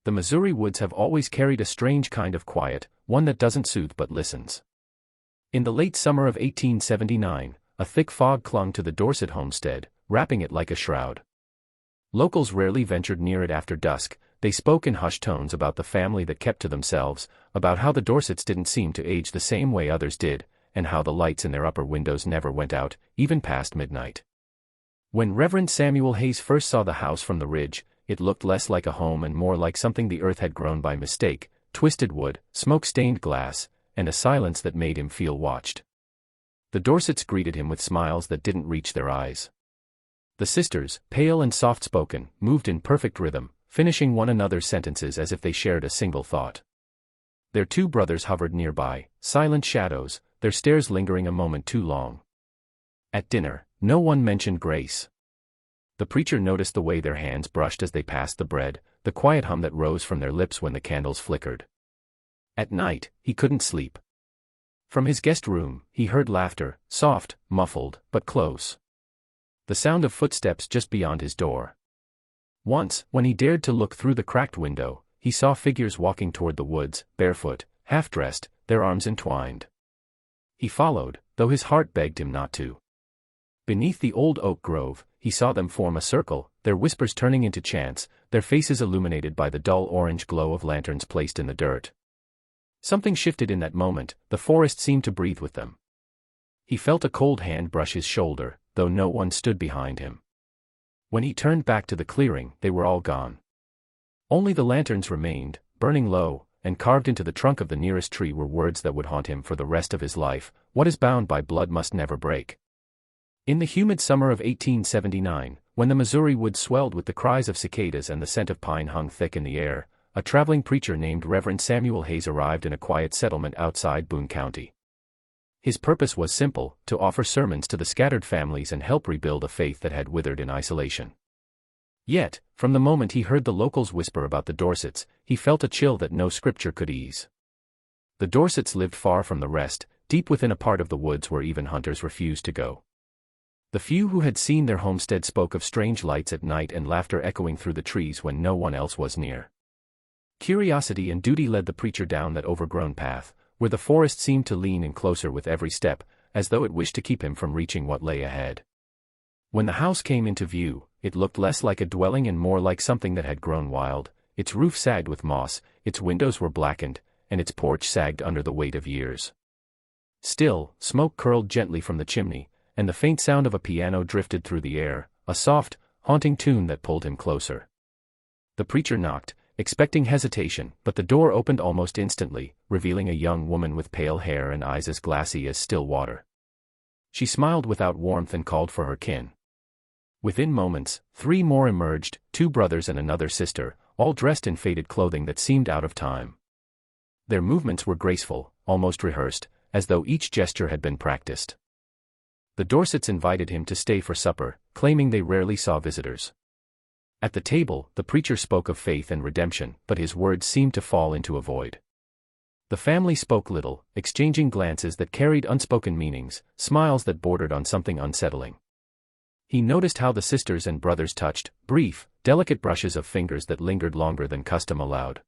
The Missouri woods have always carried a strange kind of quiet, one that doesn't soothe but listens. In the late summer of 1879, a thick fog clung to the Dorsett homestead, wrapping it like a shroud. Locals rarely ventured near it after dusk. They spoke in hushed tones about the family that kept to themselves, about how the Dorsetts didn't seem to age the same way others did, and how the lights in their upper windows never went out, even past midnight. When Reverend Samuel Hayes first saw the house from the ridge, it looked less like a home and more like something the earth had grown by mistake: twisted wood, smoke-stained glass, and a silence that made him feel watched. The Dorsetts greeted him with smiles that didn't reach their eyes. The sisters, pale and soft-spoken, moved in perfect rhythm, finishing one another's sentences as if they shared a single thought. Their two brothers hovered nearby, silent shadows, their stares lingering a moment too long. At dinner, no one mentioned grace. The preacher noticed the way their hands brushed as they passed the bread, the quiet hum that rose from their lips when the candles flickered. At night, he couldn't sleep. From his guest room, he heard laughter, soft, muffled, but close. The sound of footsteps just beyond his door. Once, when he dared to look through the cracked window, he saw figures walking toward the woods, barefoot, half-dressed, their arms entwined. He followed, though his heart begged him not to. Beneath the old oak grove, he saw them form a circle, their whispers turning into chants, their faces illuminated by the dull orange glow of lanterns placed in the dirt. Something shifted in that moment. The forest seemed to breathe with them. He felt a cold hand brush his shoulder, though no one stood behind him. When he turned back to the clearing, they were all gone. Only the lanterns remained, burning low, and carved into the trunk of the nearest tree were words that would haunt him for the rest of his life: "What is bound by blood must never break." In the humid summer of 1879, when the Missouri woods swelled with the cries of cicadas and the scent of pine hung thick in the air, a traveling preacher named Reverend Samuel Hayes arrived in a quiet settlement outside Boone County. His purpose was simple: to offer sermons to the scattered families and help rebuild a faith that had withered in isolation. Yet, from the moment he heard the locals whisper about the Dorsetts, he felt a chill that no scripture could ease. The Dorsetts lived far from the rest, deep within a part of the woods where even hunters refused to go. The few who had seen their homestead spoke of strange lights at night and laughter echoing through the trees when no one else was near. Curiosity and duty led the preacher down that overgrown path, where the forest seemed to lean in closer with every step, as though it wished to keep him from reaching what lay ahead. When the house came into view, it looked less like a dwelling and more like something that had grown wild. Its roof sagged with moss, its windows were blackened, and its porch sagged under the weight of years. Still, smoke curled gently from the chimney, and the faint sound of a piano drifted through the air, a soft, haunting tune that pulled him closer. The preacher knocked, expecting hesitation, but the door opened almost instantly, revealing a young woman with pale hair and eyes as glassy as still water. She smiled without warmth and called for her kin. Within moments, 3 more emerged, 2 brothers and another sister, all dressed in faded clothing that seemed out of time. Their movements were graceful, almost rehearsed, as though each gesture had been practiced. The Dorsetts invited him to stay for supper, claiming they rarely saw visitors. At the table, the preacher spoke of faith and redemption, but his words seemed to fall into a void. The family spoke little, exchanging glances that carried unspoken meanings, smiles that bordered on something unsettling. He noticed how the sisters and brothers touched, brief, delicate brushes of fingers that lingered longer than custom allowed.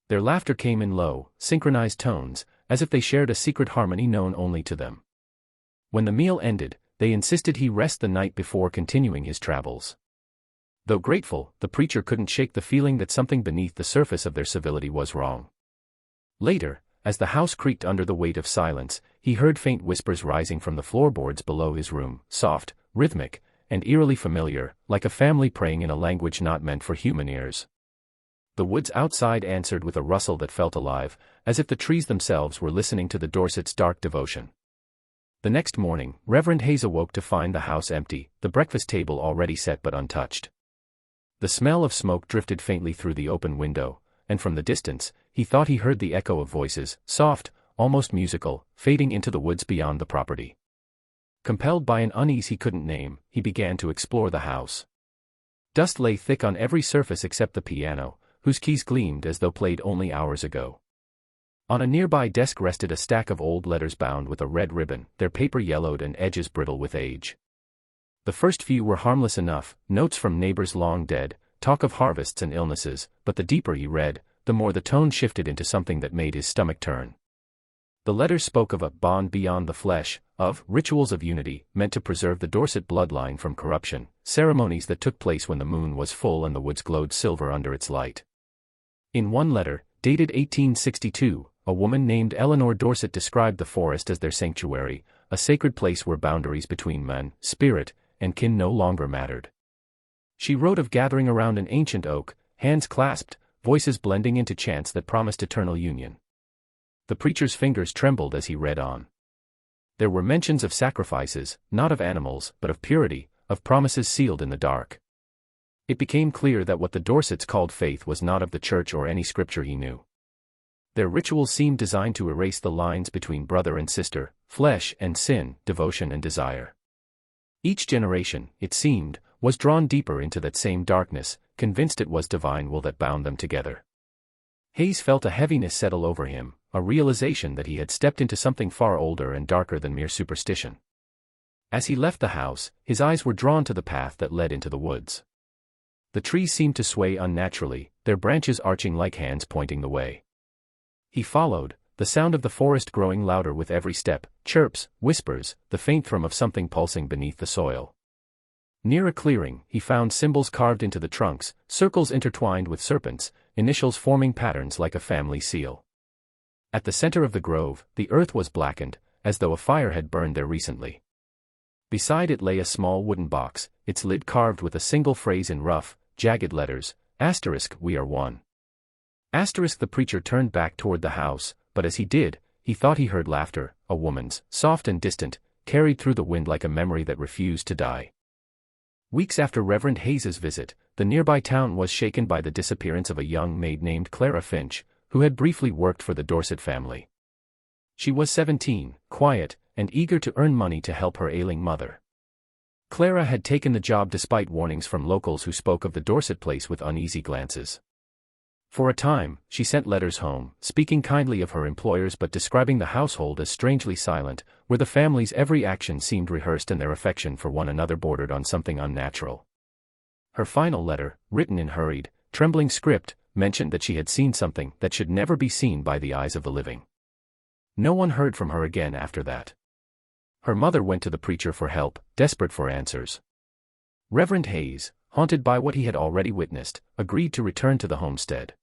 Their laughter came in low, synchronized tones, as if they shared a secret harmony known only to them. When the meal ended, they insisted he rest the night before continuing his travels. Though grateful, the preacher couldn't shake the feeling that something beneath the surface of their civility was wrong. Later, as the house creaked under the weight of silence, he heard faint whispers rising from the floorboards below his room, soft, rhythmic, and eerily familiar, like a family praying in a language not meant for human ears. The woods outside answered with a rustle that felt alive, as if the trees themselves were listening to the Dorsetts' dark devotion. The next morning, Reverend Hayes awoke to find the house empty, the breakfast table already set but untouched. The smell of smoke drifted faintly through the open window, and from the distance, he thought he heard the echo of voices, soft, almost musical, fading into the woods beyond the property. Compelled by an unease he couldn't name, he began to explore the house. Dust lay thick on every surface except the piano, whose keys gleamed as though played only hours ago. On a nearby desk rested a stack of old letters bound with a red ribbon, their paper yellowed and edges brittle with age. The first few were harmless enough, notes from neighbors long dead, talk of harvests and illnesses, but the deeper he read, the more the tone shifted into something that made his stomach turn. The letters spoke of a bond beyond the flesh, of rituals of unity, meant to preserve the Dorsett bloodline from corruption, ceremonies that took place when the moon was full and the woods glowed silver under its light. In one letter, dated 1862, a woman named Eleanor Dorsett described the forest as their sanctuary, a sacred place where boundaries between man, spirit, and kin no longer mattered. She wrote of gathering around an ancient oak, hands clasped, voices blending into chants that promised eternal union. The preacher's fingers trembled as he read on. There were mentions of sacrifices, not of animals, but of purity, of promises sealed in the dark. It became clear that what the Dorsetts called faith was not of the church or any scripture he knew. Their rituals seemed designed to erase the lines between brother and sister, flesh and sin, devotion and desire. Each generation, it seemed, was drawn deeper into that same darkness, convinced it was divine will that bound them together. Hayes felt a heaviness settle over him, a realization that he had stepped into something far older and darker than mere superstition. As he left the house, his eyes were drawn to the path that led into the woods. The trees seemed to sway unnaturally, their branches arching like hands pointing the way. He followed, the sound of the forest growing louder with every step, chirps, whispers, the faint thrum of something pulsing beneath the soil. Near a clearing, he found symbols carved into the trunks, circles intertwined with serpents, initials forming patterns like a family seal. At the center of the grove, the earth was blackened, as though a fire had burned there recently. Beside it lay a small wooden box, its lid carved with a single phrase in rough, jagged letters, *, we are one. *, the preacher turned back toward the house, but as he did, he thought he heard laughter, a woman's, soft and distant, carried through the wind like a memory that refused to die. Weeks after Reverend Hayes's visit, the nearby town was shaken by the disappearance of a young maid named Clara Finch, who had briefly worked for the Dorsett family. She was 17, quiet, and eager to earn money to help her ailing mother. Clara had taken the job despite warnings from locals who spoke of the Dorsett place with uneasy glances. For a time, she sent letters home, speaking kindly of her employers but describing the household as strangely silent, where the family's every action seemed rehearsed and their affection for one another bordered on something unnatural. Her final letter, written in hurried, trembling script, mentioned that she had seen something that should never be seen by the eyes of the living. No one heard from her again after that. Her mother went to the preacher for help, desperate for answers. Reverend Hayes, haunted by what he had already witnessed, agreed to return to the homestead.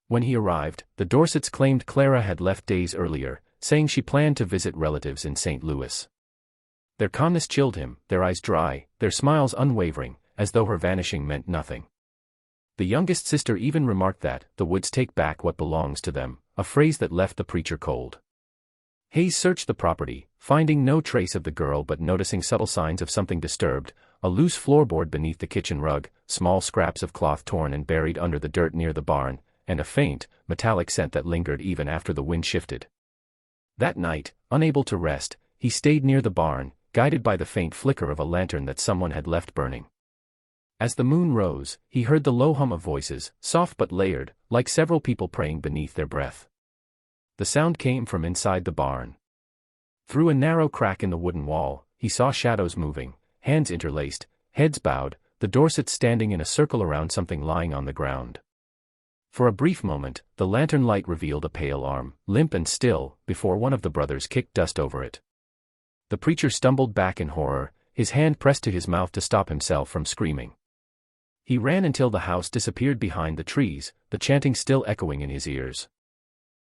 When he arrived, the Dorsetts claimed Clara had left days earlier, saying she planned to visit relatives in St. Louis. Their calmness chilled him, their eyes dry, their smiles unwavering, as though her vanishing meant nothing. The youngest sister even remarked that, "the woods take back what belongs to them," a phrase that left the preacher cold. Hayes searched the property, finding no trace of the girl but noticing subtle signs of something disturbed, a loose floorboard beneath the kitchen rug, small scraps of cloth torn and buried under the dirt near the barn, and a faint, metallic scent that lingered even after the wind shifted. That night, unable to rest, he stayed near the barn, guided by the faint flicker of a lantern that someone had left burning. As the moon rose, he heard the low hum of voices, soft but layered, like several people praying beneath their breath. The sound came from inside the barn. Through a narrow crack in the wooden wall, he saw shadows moving, hands interlaced, heads bowed, the Dorsetts standing in a circle around something lying on the ground. For a brief moment, the lantern light revealed a pale arm, limp and still, before one of the brothers kicked dust over it. The preacher stumbled back in horror, his hand pressed to his mouth to stop himself from screaming. He ran until the house disappeared behind the trees, the chanting still echoing in his ears.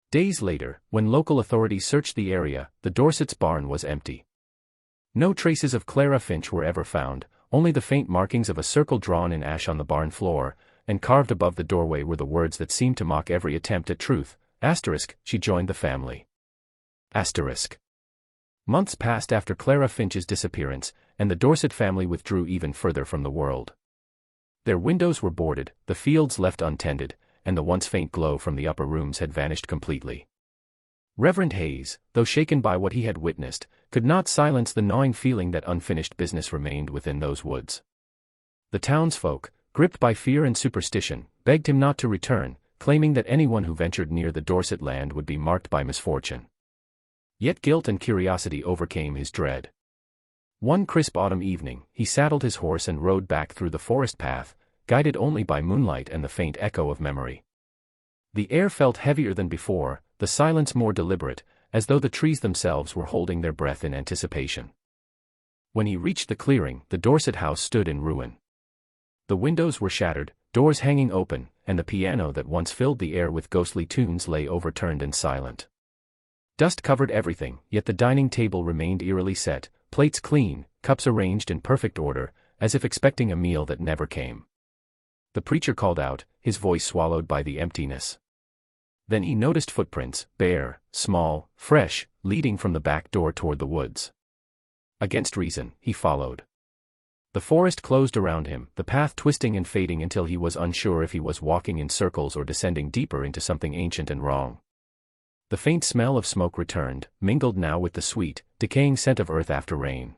Days later, when local authorities searched the area, the Dorsetts' barn was empty. No traces of Clara Finch were ever found, only the faint markings of a circle drawn in ash on the barn floor, and carved above the doorway were the words that seemed to mock every attempt at truth, *, she joined the family. Months passed after Clara Finch's disappearance, and the Dorsett family withdrew even further from the world. Their windows were boarded, the fields left untended, and the once faint glow from the upper rooms had vanished completely. Reverend Hayes, though shaken by what he had witnessed, could not silence the gnawing feeling that unfinished business remained within those woods. The townsfolk, gripped by fear and superstition, begged him not to return, claiming that anyone who ventured near the Dorsett land would be marked by misfortune. Yet guilt and curiosity overcame his dread. One crisp autumn evening, he saddled his horse and rode back through the forest path, guided only by moonlight and the faint echo of memory. The air felt heavier than before, the silence more deliberate, as though the trees themselves were holding their breath in anticipation. When he reached the clearing, the Dorsett house stood in ruin. The windows were shattered, doors hanging open, and the piano that once filled the air with ghostly tunes lay overturned and silent. Dust covered everything, yet the dining table remained eerily set, plates clean, cups arranged in perfect order, as if expecting a meal that never came. The preacher called out, his voice swallowed by the emptiness. Then he noticed footprints, bare, small, fresh, leading from the back door toward the woods. Against reason, he followed. The forest closed around him, the path twisting and fading until he was unsure if he was walking in circles or descending deeper into something ancient and wrong. The faint smell of smoke returned, mingled now with the sweet, decaying scent of earth after rain.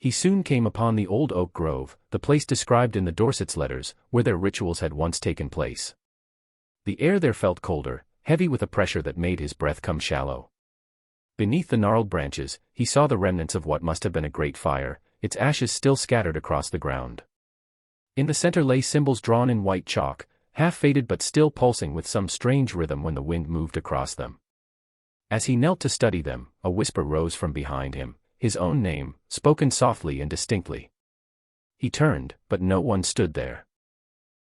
He soon came upon the old oak grove, the place described in the Dorsett's letters, where their rituals had once taken place. The air there felt colder, heavy with a pressure that made his breath come shallow. Beneath the gnarled branches, he saw the remnants of what must have been a great fire, its ashes still scattered across the ground. In the center lay symbols drawn in white chalk, half-faded but still pulsing with some strange rhythm when the wind moved across them. As he knelt to study them, a whisper rose from behind him, his own name, spoken softly and distinctly. He turned, but no one stood there.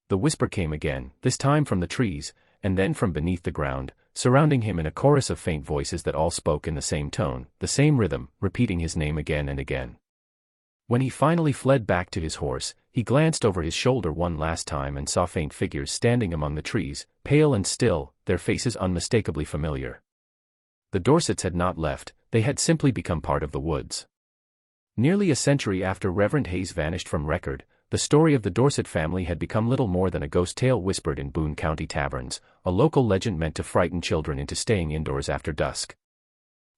The whisper came again, this time from the trees, and then from beneath the ground, surrounding him in a chorus of faint voices that all spoke in the same tone, the same rhythm, repeating his name again and again. When he finally fled back to his horse, he glanced over his shoulder one last time and saw faint figures standing among the trees, pale and still, their faces unmistakably familiar. The Dorsetts had not left, they had simply become part of the woods. Nearly a century after Reverend Hayes vanished from record, the story of the Dorsett family had become little more than a ghost tale whispered in Boone County taverns, a local legend meant to frighten children into staying indoors after dusk.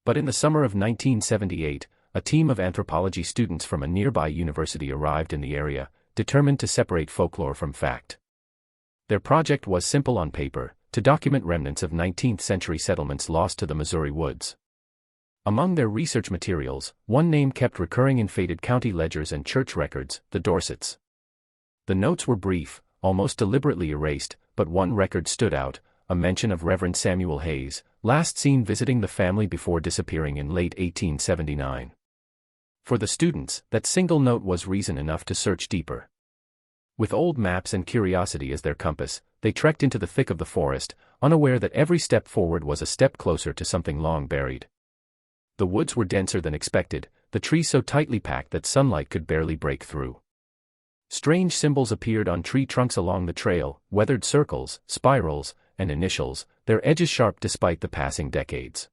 But in the summer of 1978, a team of anthropology students from a nearby university arrived in the area, determined to separate folklore from fact. Their project was simple on paper, to document remnants of 19th-century settlements lost to the Missouri woods. Among their research materials, one name kept recurring in faded county ledgers and church records, the Dorsetts. The notes were brief, almost deliberately erased, but one record stood out, a mention of Reverend Samuel Hayes, last seen visiting the family before disappearing in late 1879. For the students, that single note was reason enough to search deeper. With old maps and curiosity as their compass, they trekked into the thick of the forest, unaware that every step forward was a step closer to something long buried. The woods were denser than expected, the trees so tightly packed that sunlight could barely break through. Strange symbols appeared on tree trunks along the trail, weathered circles, spirals, and initials, their edges sharp despite the passing decades.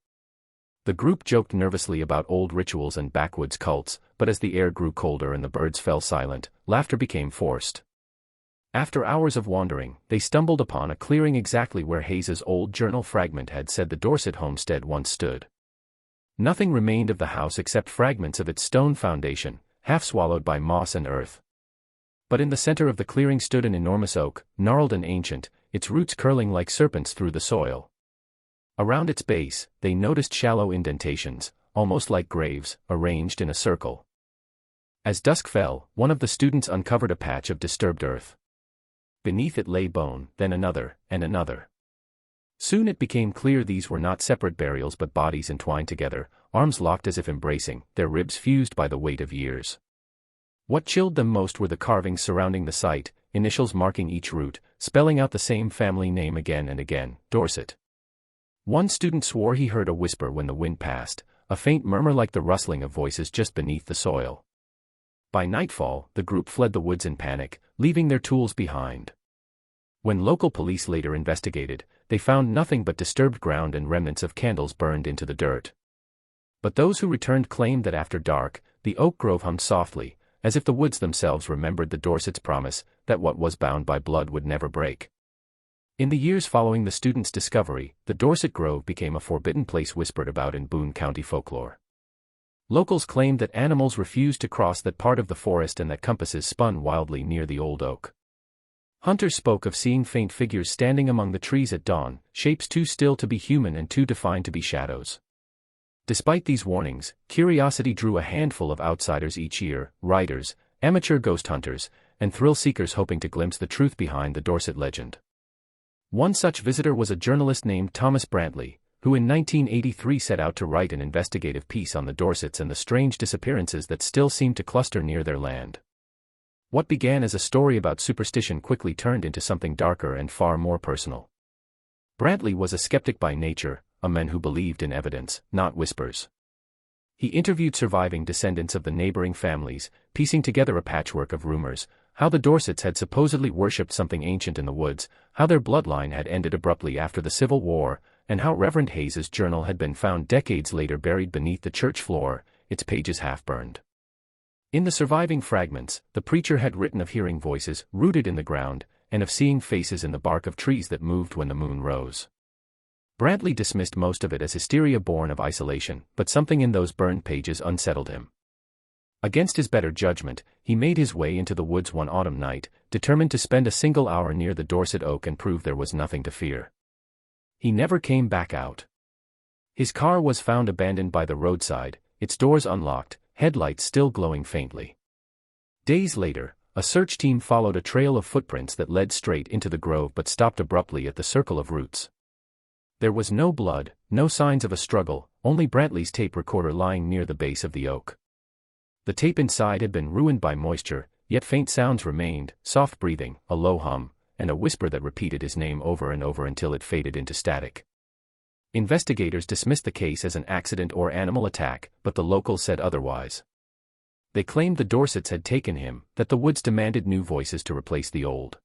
The group joked nervously about old rituals and backwoods cults, but as the air grew colder and the birds fell silent, laughter became forced. After hours of wandering, they stumbled upon a clearing exactly where Hayes's old journal fragment had said the Dorsett homestead once stood. Nothing remained of the house except fragments of its stone foundation, half swallowed by moss and earth. But in the center of the clearing stood an enormous oak, gnarled and ancient, its roots curling like serpents through the soil. Around its base, they noticed shallow indentations, almost like graves, arranged in a circle. As dusk fell, one of the students uncovered a patch of disturbed earth. Beneath it lay bone, then another, and another. Soon it became clear these were not separate burials but bodies entwined together, arms locked as if embracing, their ribs fused by the weight of years. What chilled them most were the carvings surrounding the site, initials marking each root, spelling out the same family name again and again, Dorsett. One student swore he heard a whisper when the wind passed, a faint murmur like the rustling of voices just beneath the soil. By nightfall, the group fled the woods in panic, leaving their tools behind. When local police later investigated, they found nothing but disturbed ground and remnants of candles burned into the dirt. But those who returned claimed that after dark, the oak grove hummed softly, as if the woods themselves remembered the Dorsett's promise that what was bound by blood would never break. In the years following the students' discovery, the Dorsett Grove became a forbidden place whispered about in Boone County folklore. Locals claimed that animals refused to cross that part of the forest and that compasses spun wildly near the old oak. Hunters spoke of seeing faint figures standing among the trees at dawn, shapes too still to be human and too defined to be shadows. Despite these warnings, curiosity drew a handful of outsiders each year, writers, amateur ghost hunters, and thrill seekers hoping to glimpse the truth behind the Dorsett legend. One such visitor was a journalist named Thomas Brantley, who in 1983 set out to write an investigative piece on the Dorsetts and the strange disappearances that still seem to cluster near their land. What began as a story about superstition quickly turned into something darker and far more personal. Brantley was a skeptic by nature, a man who believed in evidence, not whispers. He interviewed surviving descendants of the neighboring families, piecing together a patchwork of rumors: how the Dorsetts had supposedly worshipped something ancient in the woods, how their bloodline had ended abruptly after the Civil War, and how Reverend Hayes's journal had been found decades later buried beneath the church floor, its pages half-burned. In the surviving fragments, the preacher had written of hearing voices rooted in the ground, and of seeing faces in the bark of trees that moved when the moon rose. Brantley dismissed most of it as hysteria born of isolation, but something in those burned pages unsettled him. Against his better judgment, he made his way into the woods one autumn night, determined to spend a single hour near the Dorsett oak and prove there was nothing to fear. He never came back out. His car was found abandoned by the roadside, its doors unlocked, headlights still glowing faintly. Days later, a search team followed a trail of footprints that led straight into the grove but stopped abruptly at the circle of roots. There was no blood, no signs of a struggle, only Brantley's tape recorder lying near the base of the oak. The tape inside had been ruined by moisture, yet faint sounds remained: soft breathing, a low hum, and a whisper that repeated his name over and over until it faded into static. Investigators dismissed the case as an accident or animal attack, but the locals said otherwise. They claimed the Dorsetts had taken him, that the woods demanded new voices to replace the old.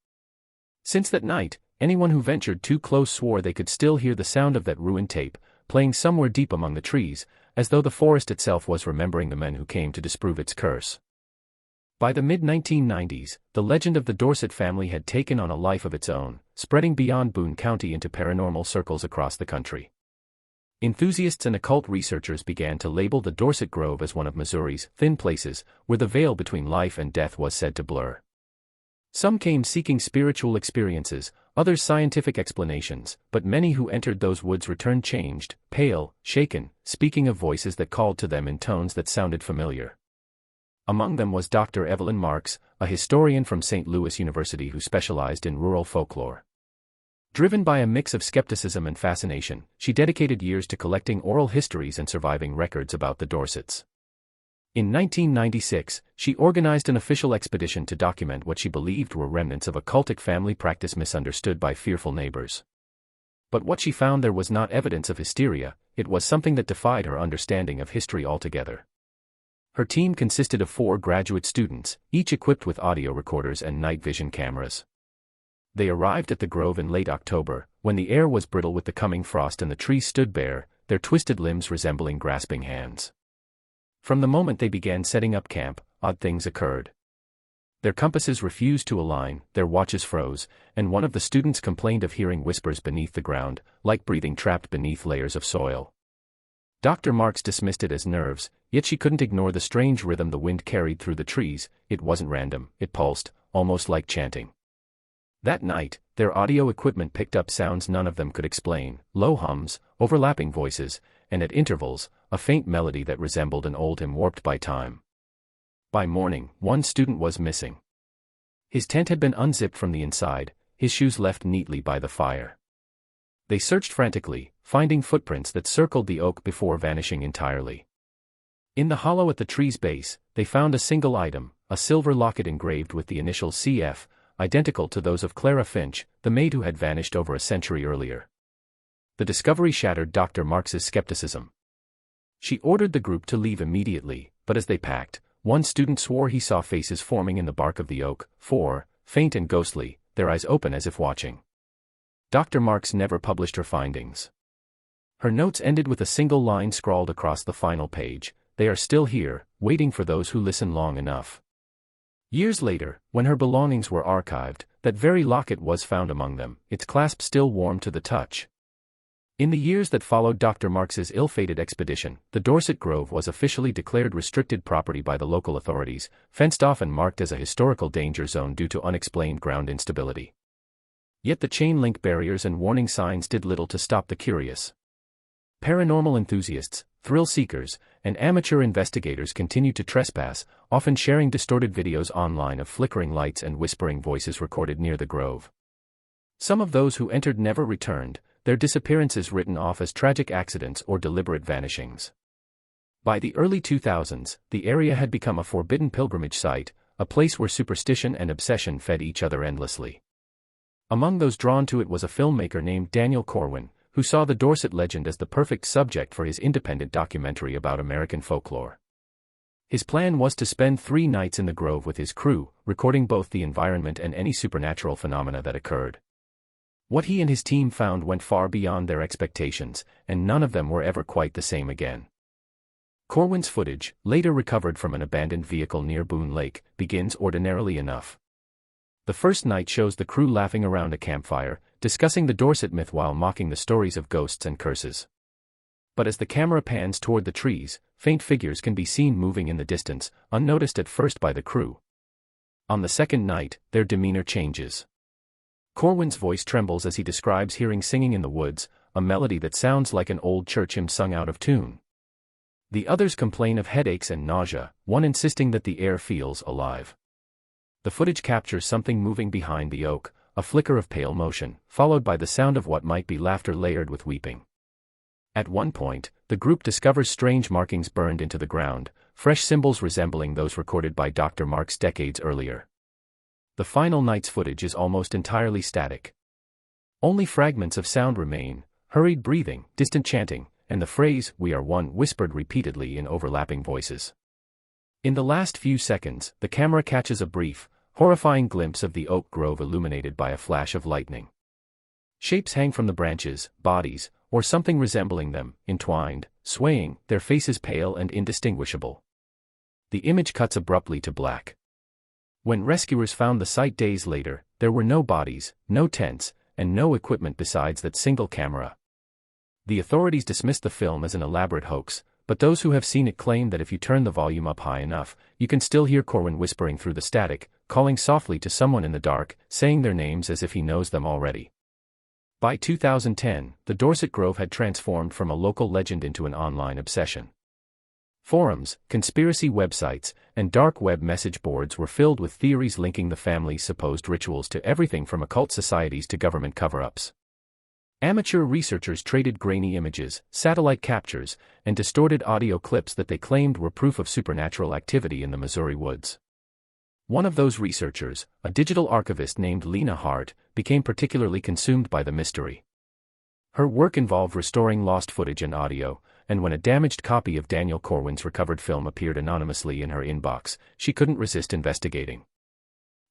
Since that night, anyone who ventured too close swore they could still hear the sound of that ruined tape, playing somewhere deep among the trees, as though the forest itself was remembering the men who came to disprove its curse. By the mid-1990s, the legend of the Dorsett family had taken on a life of its own, spreading beyond Boone County into paranormal circles across the country. Enthusiasts and occult researchers began to label the Dorsett Grove as one of Missouri's thin places, where the veil between life and death was said to blur. Some came seeking spiritual experiences, others scientific explanations, but many who entered those woods returned changed, pale, shaken, speaking of voices that called to them in tones that sounded familiar. Among them was Dr. Evelyn Marks, a historian from St. Louis University who specialized in rural folklore. Driven by a mix of skepticism and fascination, she dedicated years to collecting oral histories and surviving records about the Dorsetts. In 1996, she organized an official expedition to document what she believed were remnants of a cultic family practice misunderstood by fearful neighbors. But what she found there was not evidence of hysteria, it was something that defied her understanding of history altogether. Her team consisted of 4 graduate students, each equipped with audio recorders and night vision cameras. They arrived at the grove in late October, when the air was brittle with the coming frost and the trees stood bare, their twisted limbs resembling grasping hands. From the moment they began setting up camp, odd things occurred. Their compasses refused to align, their watches froze, and one of the students complained of hearing whispers beneath the ground, like breathing trapped beneath layers of soil. Dr. Marks dismissed it as nerves, yet she couldn't ignore the strange rhythm the wind carried through the trees. It wasn't random, it pulsed, almost like chanting. That night, their audio equipment picked up sounds none of them could explain: low hums, overlapping voices, and at intervals, a faint melody that resembled an old hymn warped by time. By morning, one student was missing. His tent had been unzipped from the inside, his shoes left neatly by the fire. They searched frantically, finding footprints that circled the oak before vanishing entirely. In the hollow at the tree's base, they found a single item, a silver locket engraved with the initials CF, identical to those of Clara Finch, the maid who had vanished over a century earlier. The discovery shattered Dr. Marks's skepticism. She ordered the group to leave immediately, but as they packed, one student swore he saw faces forming in the bark of the oak, 4, faint and ghostly, their eyes open as if watching. Dr. Marks never published her findings. Her notes ended with a single line scrawled across the final page: "They are still here, waiting for those who listen long enough." Years later, when her belongings were archived, that very locket was found among them, its clasp still warm to the touch. In the years that followed Dr. Marks's ill-fated expedition, the Dorsett Grove was officially declared restricted property by the local authorities, fenced off and marked as a historical danger zone due to unexplained ground instability. Yet the chain-link barriers and warning signs did little to stop the curious. Paranormal enthusiasts, thrill seekers, and amateur investigators continued to trespass, often sharing distorted videos online of flickering lights and whispering voices recorded near the grove. Some of those who entered never returned, their disappearances written off as tragic accidents or deliberate vanishings. By the early 2000s, the area had become a forbidden pilgrimage site, a place where superstition and obsession fed each other endlessly. Among those drawn to it was a filmmaker named Daniel Corwin, who saw the Dorsett legend as the perfect subject for his independent documentary about American folklore. His plan was to spend 3 nights in the grove with his crew, recording both the environment and any supernatural phenomena that occurred. What he and his team found went far beyond their expectations, and none of them were ever quite the same again. Corwin's footage, later recovered from an abandoned vehicle near Boone Lake, begins ordinarily enough. The first night shows the crew laughing around a campfire, discussing the Dorsett myth while mocking the stories of ghosts and curses. But as the camera pans toward the trees, faint figures can be seen moving in the distance, unnoticed at first by the crew. On the second night, their demeanor changes. Corwin's voice trembles as he describes hearing singing in the woods, a melody that sounds like an old church hymn sung out of tune. The others complain of headaches and nausea, one insisting that the air feels alive. The footage captures something moving behind the oak, a flicker of pale motion, followed by the sound of what might be laughter layered with weeping. At one point, the group discovers strange markings burned into the ground, fresh symbols resembling those recorded by Dr. Marks decades earlier. The final night's footage is almost entirely static. Only fragments of sound remain, hurried breathing, distant chanting, and the phrase, "We are one," whispered repeatedly in overlapping voices. In the last few seconds, the camera catches a brief, horrifying glimpse of the oak grove illuminated by a flash of lightning. Shapes hang from the branches, bodies, or something resembling them, entwined, swaying, their faces pale and indistinguishable. The image cuts abruptly to black. When rescuers found the site days later, there were no bodies, no tents, and no equipment besides that single camera. The authorities dismissed the film as an elaborate hoax, but those who have seen it claim that if you turn the volume up high enough, you can still hear Corwin whispering through the static, calling softly to someone in the dark, saying their names as if he knows them already. By 2010, the Dorsett Grove had transformed from a local legend into an online obsession. Forums, conspiracy websites, and dark web message boards were filled with theories linking the family's supposed rituals to everything from occult societies to government cover-ups. Amateur researchers traded grainy images, satellite captures, and distorted audio clips that they claimed were proof of supernatural activity in the Missouri woods. One of those researchers, a digital archivist named Lena Hart, became particularly consumed by the mystery. Her work involved restoring lost footage and audio, and when a damaged copy of Daniel Corwin's recovered film appeared anonymously in her inbox, she couldn't resist investigating.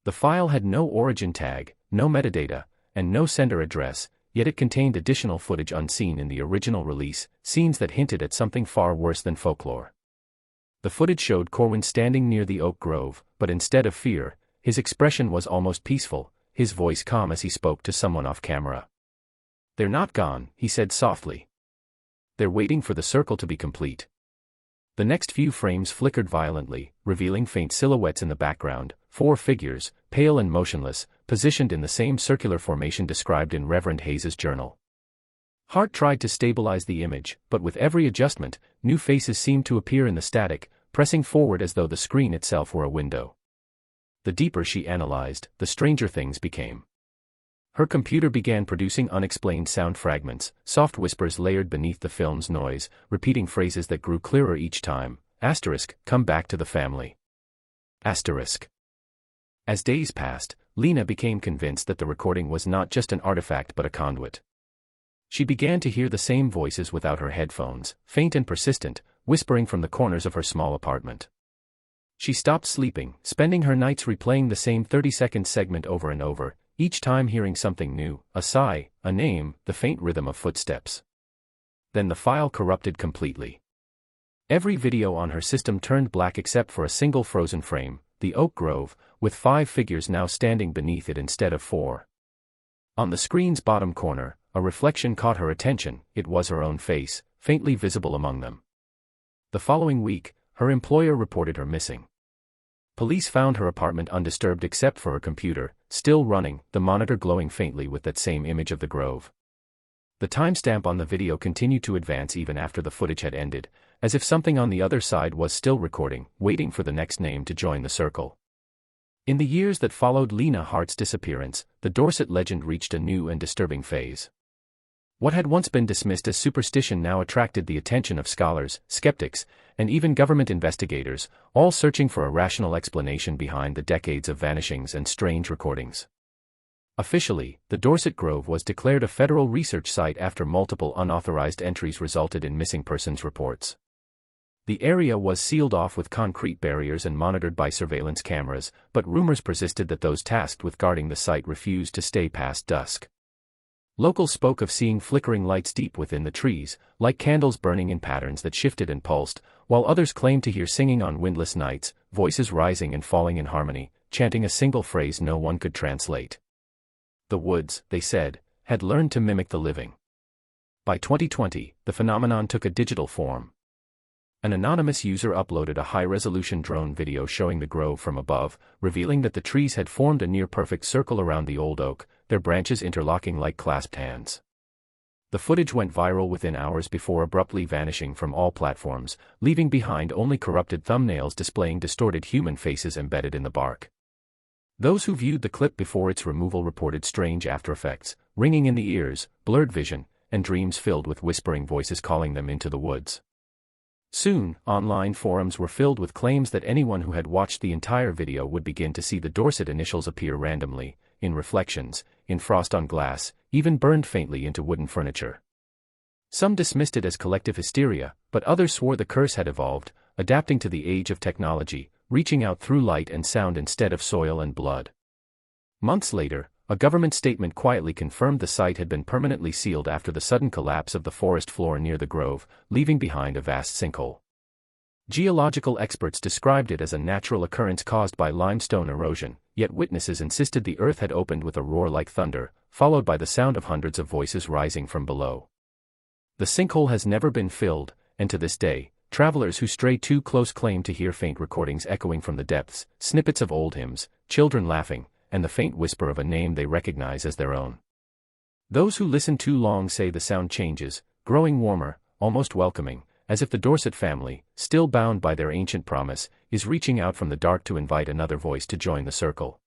The file had no origin tag, no metadata, and no sender address, yet it contained additional footage unseen in the original release, scenes that hinted at something far worse than folklore. The footage showed Corwin standing near the oak grove, but instead of fear, his expression was almost peaceful, his voice calm as he spoke to someone off camera. "They're not gone," he said softly. "They're waiting for the circle to be complete." The next few frames flickered violently, revealing faint silhouettes in the background, 4 figures, pale and motionless, positioned in the same circular formation described in Reverend Hayes's journal. Hart tried to stabilize the image, but with every adjustment, new faces seemed to appear in the static, pressing forward as though the screen itself were a window. The deeper she analyzed, the stranger things became. Her computer began producing unexplained sound fragments, soft whispers layered beneath the film's noise, repeating phrases that grew clearer each time. Come back to the family. As days passed, Lena became convinced that the recording was not just an artifact but a conduit. She began to hear the same voices without her headphones, faint and persistent, whispering from the corners of her small apartment. She stopped sleeping, spending her nights replaying the same 30-second segment over and over, each time hearing something new, a sigh, a name, the faint rhythm of footsteps. Then the file corrupted completely. Every video on her system turned black except for a single frozen frame, the oak grove, with 5 figures now standing beneath it instead of 4. On the screen's bottom corner, a reflection caught her attention. It was her own face, faintly visible among them. The following week, her employer reported her missing. Police found her apartment undisturbed except for her computer, still running, the monitor glowing faintly with that same image of the grove. The timestamp on the video continued to advance even after the footage had ended, as if something on the other side was still recording, waiting for the next name to join the circle. In the years that followed Lena Hart's disappearance, the Dorsett legend reached a new and disturbing phase. What had once been dismissed as superstition now attracted the attention of scholars, skeptics, and even government investigators, all searching for a rational explanation behind the decades of vanishings and strange recordings. Officially, the Dorsett Grove was declared a federal research site after multiple unauthorized entries resulted in missing persons reports. The area was sealed off with concrete barriers and monitored by surveillance cameras, but rumors persisted that those tasked with guarding the site refused to stay past dusk. Locals spoke of seeing flickering lights deep within the trees, like candles burning in patterns that shifted and pulsed, while others claimed to hear singing on windless nights, voices rising and falling in harmony, chanting a single phrase no one could translate. The woods, they said, had learned to mimic the living. By 2020, the phenomenon took a digital form. An anonymous user uploaded a high-resolution drone video showing the grove from above, revealing that the trees had formed a near-perfect circle around the old oak, their branches interlocking like clasped hands. The footage went viral within hours before abruptly vanishing from all platforms, leaving behind only corrupted thumbnails displaying distorted human faces embedded in the bark. Those who viewed the clip before its removal reported strange aftereffects, ringing in the ears, blurred vision, and dreams filled with whispering voices calling them into the woods. Soon, online forums were filled with claims that anyone who had watched the entire video would begin to see the Dorsett initials appear randomly, in reflections, in frost on glass, even burned faintly into wooden furniture. Some dismissed it as collective hysteria, but others swore the curse had evolved, adapting to the age of technology, reaching out through light and sound instead of soil and blood. Months later, a government statement quietly confirmed the site had been permanently sealed after the sudden collapse of the forest floor near the grove, leaving behind a vast sinkhole. Geological experts described it as a natural occurrence caused by limestone erosion, yet witnesses insisted the earth had opened with a roar like thunder, followed by the sound of hundreds of voices rising from below. The sinkhole has never been filled, and to this day, travelers who stray too close claim to hear faint recordings echoing from the depths, snippets of old hymns, children laughing, and the faint whisper of a name they recognize as their own. Those who listen too long say the sound changes, growing warmer, almost welcoming, as if the Dorsett family, still bound by their ancient promise, is reaching out from the dark to invite another voice to join the circle.